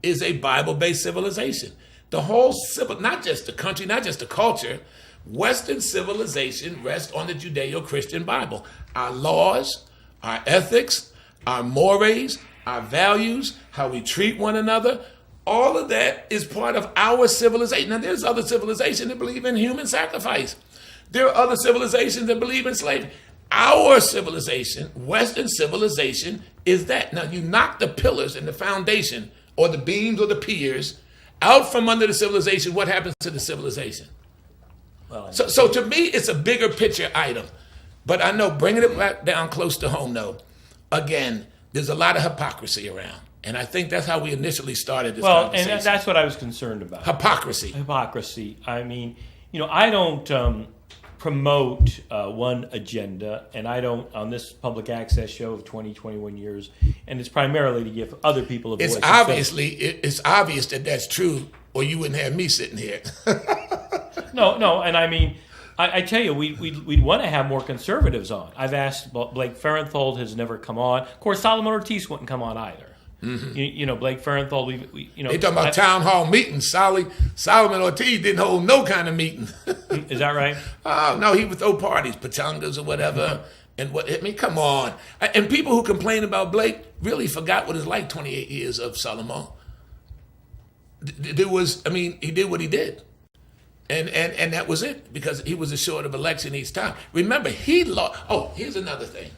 is a Bible-based civilization. The whole not just the country, not just the culture, Western civilization rests on the Judeo-Christian Bible. Our laws, our ethics, our mores, our values, how we treat one another, all of that is part of our civilization. Now, there's other civilizations that believe in human sacrifice. There are other civilizations that believe in slavery. Our civilization, Western civilization, is that. Now, you knock the pillars and the foundation, or the beams or the piers, out from under the civilization, what happens to the civilization? Well, So to me, it's a bigger picture item. But I know, bringing it back down close to home, though, again, there's a lot of hypocrisy around. And I think that's how we initially started this conversation. And that's what I was concerned about. Hypocrisy. I mean, I don't promote one agenda, and I don't on this public access show of 21 years, and it's primarily to give other people a voice. It's obvious that that's true, or you wouldn't have me sitting here. No, and I mean, I tell you, we'd want to have more conservatives on. I've asked, Blake Farenthold has never come on. Of course, Solomon Ortiz wouldn't come on either. Mm-hmm. Blake Farenthold, They talking about town hall meetings. Solomon Ortiz didn't hold no kind of meeting. Is that right? No, he would throw parties, pachangas or whatever. And come on. And people who complain about Blake really forgot what it's like 28 years of Solomon. He did what he did. And that was it, because he was assured of election each time. Remember, he lost. Oh, here's another thing.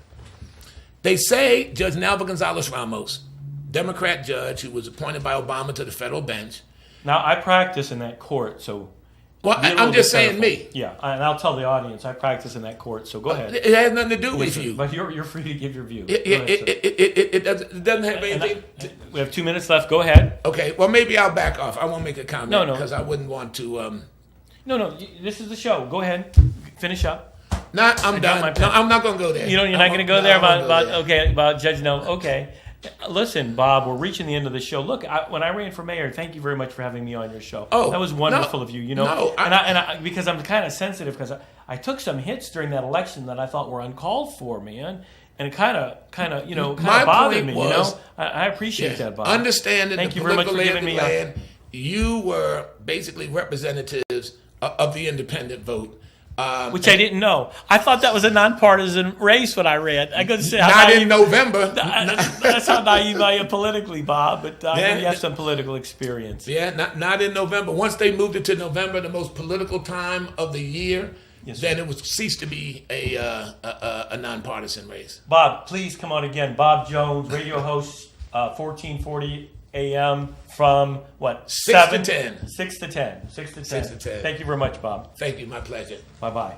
They say Judge Nalva Gonzalez Ramos, Democrat judge who was appointed by Obama to the federal bench. Now, I practice in that court, so. Well, I'm just saying me. Yeah, and I'll tell the audience I practice in that court, so go ahead. It has nothing to do with you. But you're free to give your view. It doesn't have anything. We have 2 minutes left. Go ahead. Okay, well, maybe I'll back off. I won't make a comment. No. Because I wouldn't want to. No, this is the show. Go ahead. Finish up. I'm done. No, I'm not going to go there. You're not going to go there about Judge No. Okay. Listen, Bob, we're reaching the end of the show. Look, when I ran for mayor, thank you very much for having me on your show. Oh, that was wonderful of you. No, because I'm kind of sensitive, because I took some hits during that election that I thought were uncalled for, man, and it kind of bothered me. I appreciate that, Bob. Understanding thank the you very much political for giving me land, you were basically representatives of the independent vote. Which I didn't know. I thought that was a nonpartisan race when I ran. I could say not in November. That's how naive I am politically, Bob. But you have some political experience. Yeah, not in November. Once they moved it to November, the most political time of the year, then it would cease to be a nonpartisan race. Bob, please come on again. Bob Jones, radio host, 1440 a.m. from what? 6 to 10. 6 to 10. 6 to 10. 6 to 10. Thank you very much, Bob. Thank you. My pleasure. Bye-bye.